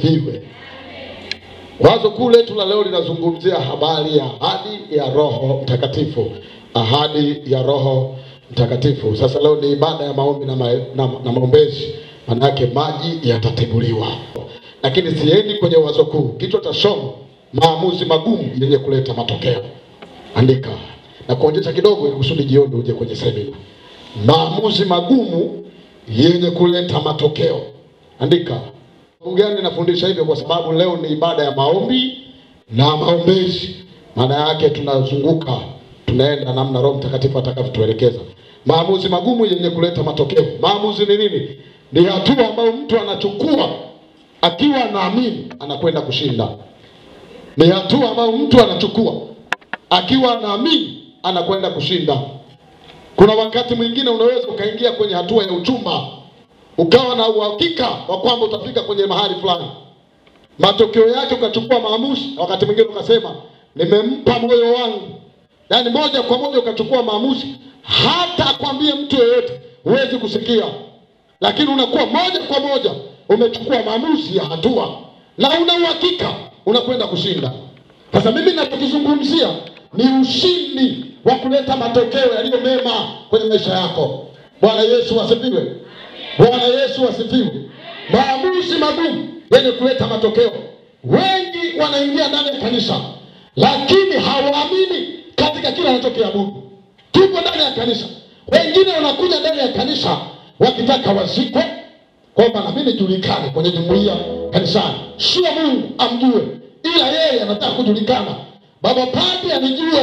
asifiwe. Wazo kuu letu la leo linazungumzia habari ya ahadi ya Roho Mtakatifu. Ahadi ya Roho Mtakatifu. Sasa leo ni ibada ya maombi na maombezi. Maana yake maji yatatibuliwa. Lakini siendi kwenye wazo kuu. Kichwa cha somo, maamuzi magumu yenye kuleta matokeo. Andika na kuonjesha kidogo ili kusudi jioni uje kwenye semina. Maamuzi magumu yenye kuleta matokeo. Andika. Gani nafundisha hivyo? Kwa sababu leo ni ibada ya maombi na maombezi. Maana yake tunazunguka, tunaenda namna Roho Mtakatifu atakavyotuelekeza. Maamuzi magumu yenye kuleta matokeo. Maamuzi ni nini? Ni hatua ambayo mtu anachukua akiwa anaamini anakwenda kushinda. Ni hatua ambayo mtu anachukua akiwa anaamini anakwenda kushinda. Kuna wakati mwingine unaweza ukaingia kwenye hatua ya uchumba, ukawa na uhakika wa kwamba utafika kwenye mahali fulani. Matokeo yake ukachukua maamuzi, wakati mwingine ukasema nimempa moyo wangu. Yaani moja kwa moja ukachukua maamuzi, hata akwambie mtu yeyote huwezi kusikia. Lakini unakuwa moja kwa moja umechukua maamuzi ya hatua na una uhakika unakwenda kushinda. Sasa mimi ninachokizungumzia ni ushindi wa kuleta matokeo yaliyo mema kwenye maisha yako. Bwana Yesu asifiwe. Bwana Yesu asifiwe. Maamuzi magumu yenye kuleta matokeo. Wengi wanaingia ndani ya kanisa lakini hawaamini katika kila wanachokiabudu. Tupo ndani ya kanisa. Wengine wanakuja ndani ya kanisa wakitaka wazikwe, kwamba na mimi nijulikane kwenye jumuiya kanisani. Sio Mungu amjue, ila yeye anataka kujulikana. Baba Padri anijue,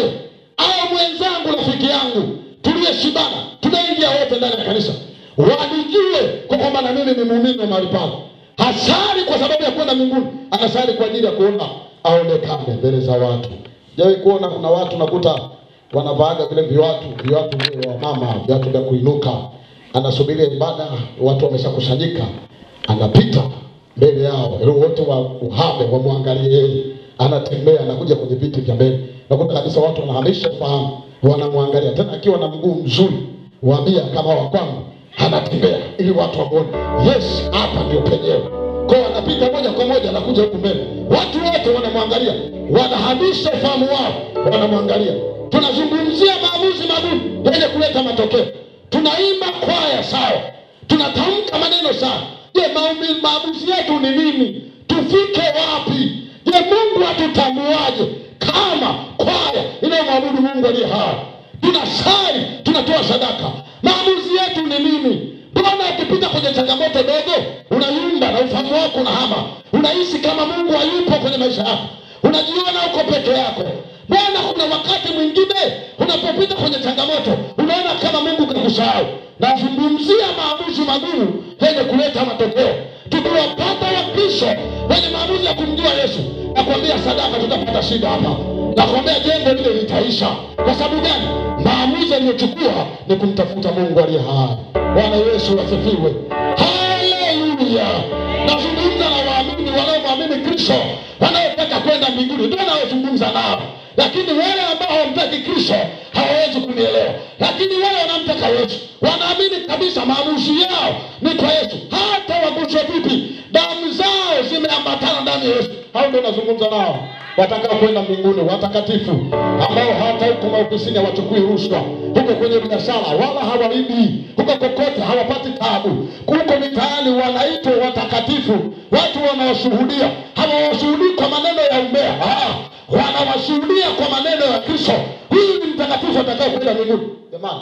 au mwenzangu rafiki yangu tuliyeshibana, tunaingia wote ndani ya kanisa, wanijue kwa kwamba na mimi ni muumini wa mahali pale. Hasari kwa sababu ya kwenda mbinguni, anasali kwa ajili ya kuona aonekane mbele za watu. Jawe kuona kuna watu nakuta wanavaaga vile viatu vya mama, viatu vya kuinuka. Anasubiria ibada, watu wameshakusanyika, anapita mbele yao, ili wote wa uhame wamwangalie yeye. Anatembea, anakuja kwenye viti vya mbele. Nakuta kabisa watu wanahamisha fahamu, wanamwangalia. Tena akiwa na mguu mzuri, waambia kama wa kwangu, anatembea ili watu waone, yes, hapa ndio penyewe. Kwa anapita moja kwa moja, anakuja huku mbele. Watu wote wanamwangalia, wanahamisha fahamu wao, wanamwangalia. Tunazungumzia maamuzi magumu yenye kuleta matokeo. Tunaimba kwaya sawa, tunatamka maneno sawa. Je, maamuzi yetu ni nini? Tufike wapi? Je, Mungu atutambuaje kama kwaya inayomwabudu Mungu aliye hai? Tunasali, tunatoa sadaka. Maamuzi yetu ni nini? Mbona ukipita kwenye changamoto dogo unayumba na ufahamu wako unahama? Unahisi kama Mungu hayupo kwenye maisha yako. Unajiona uko peke yako. Mbona kuna wakati mwingine unapopita kwenye changamoto unaona kama Mungu kakusahau? Nazungumzia maamuzi magumu yenye kuleta matokeo. Tukiwapata Wakristo wenye maamuzi ya kumjua Yesu, nakwambia sadaka tutapata shida hapa. Nakwambia jengo lile litaisha. Kwa sababu gani? Maamuzi aliyochukua ni kumtafuta Mungu aliye hai. Bwana Yesu asifiwe. Haleluya. Nazungumza na waamini wanaomwamini Kristo, wanaotaka kwenda mbinguni, ndio naozungumza nao. Lakini wale ambao hawamtaki Kristo hawawezi kunielewa. Lakini wale wanamtaka Yesu, wanaamini kabisa maamuzi yao ni kwa Yesu. Hata waguswe vipi, damu zao zimeambatana ndani ya Yesu. Hao ndio nazungumza nao. Watakao kwenda mbinguni, watakatifu ambao hata huko maofisini hawachukui rushwa, huko kwenye biashara wala hawaibi, huko kokote hawapati taabu, huko mitaani wanaitwa watakatifu. Watu wanawashuhudia, hawawashuhudii kwa maneno ya umbea, wanawashuhudia kwa maneno ya Kristo. Huyu ni mtakatifu atakao kwenda mbinguni. Jamani,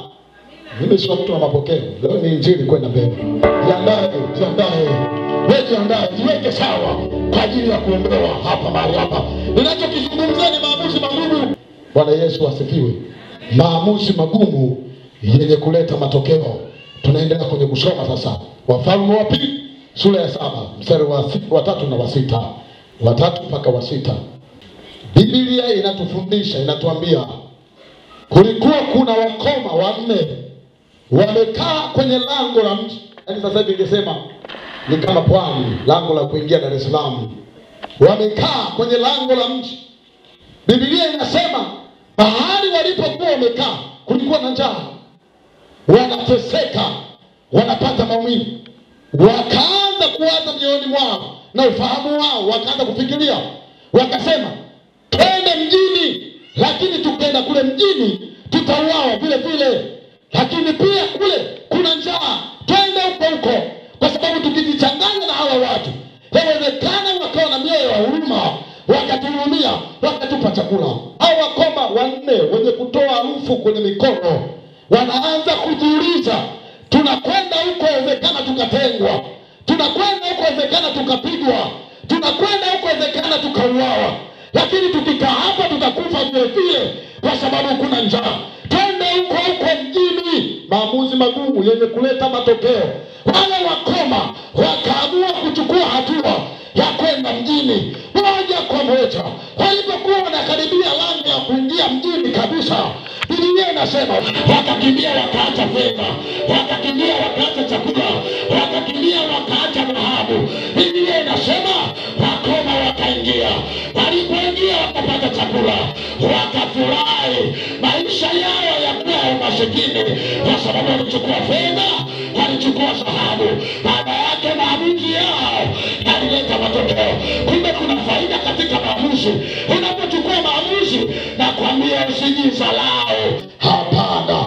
mimi sio mtu wa mapokeo. Leo ni injili kwenda mbele. Jiandae, jiweke sawa kwa ajili ya kuombewa hapa mahali hapa. Ninachokizungumzia ni maamuzi magumu. Bwana Yesu asifiwe. Maamuzi magumu yenye kuleta matokeo. Tunaendelea kwenye kusoma sasa Wafalme wa Pili sura ya 7 mstari wa 3 na wa 6. Wa 3 mpaka wa 6. Biblia inatufundisha, inatuambia kulikuwa kuna wakoma wanne wamekaa kwenye lango la mji. Yaani sasa hivi ningesema ni kama pwani, lango la kuingia Dar es Salaam. Wamekaa kwenye lango la mji. Biblia inasema mahali walipokuwa wamekaa kulikuwa na njaa. Wanateseka, wanapata maumivu. Wakaanza kuwaza mioyoni mwao, na ufahamu wao wakaanza kufikiria, wakasema twende mjini, lakini tukienda kule mjini tutauawa vile vile, lakini pia kule kuna njaa, twende huko kwa sababu tukijichanganya na hawa watu inawezekana wakawa na mioyo ya huruma, wakatuhurumia, wakatupa chakula. Hao wakoma wanne wenye kutoa harufu kwenye mikono wanaanza kujiuliza, tunakwenda huko inawezekana tukatengwa, tunakwenda huko inawezekana tukapigwa, tunakwenda huko inawezekana tukauawa, lakini tukikaa hapa tutakufa vile vile kwa sababu kuna njaa. Twende huko mjini. Maamuzi magumu yenye kuleta matokeo. Wale wakoma wakaamua kuchukua hatua ya kwenda mjini moja kwa moja. Walipokuwa wanakaribia lango ya kuingia mjini kabisa, Biblia inasema wakakimbia wakaacha fedha, wakakimbia wakaacha chakula, wakakimbia wakaacha dhahabu. Biblia inasema wakoma wakaingia. Walipoingia wakapata chakula, wakafurahi. Maisha yao yakuwa ya umasikini kwa sababu walichukua fedha, walichukua dhahabu. Baada yake maamuzi yao yalileta matokeo. Kumbe kuna faida katika maamuzi. Unapochukua maamuzi, na kuambia usijidharau. Hapana.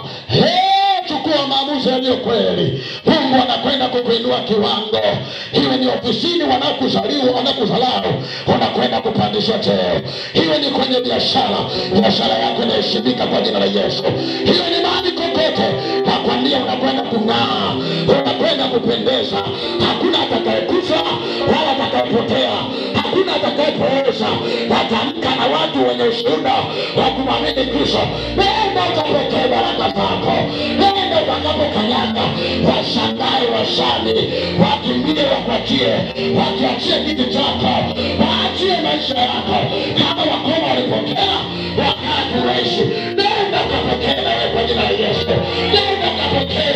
Chukua maamuzi yaliyo kweli. Mungu anakwenda kukuinua kiwango. Iwe ni ofisini wanakudharau, unakwenda kupandishwa cheo. Iwe ni kwenye biashara yako inaheshimika kwa jina la Yesu. Iwe ni mahali kokote, nakwambia unakwenda kung'aa, unakwenda kupendeza. Hakuna atakayekufa wala atakayepotea, hakuna atakayepooza. Natamka na watu wenye ushuhuda wa kumwamini Kristo, nenda ukapokee baraka zako. Nenda utakapokanyaga, washangae washani, wakimbie wakuachie, wakiachie kiti chako, waachie maisha yako. Kama wakoma walipokea wakati waishi, nenda ukapokee nawe kwa jina la Yesu. Nenda ukapokee.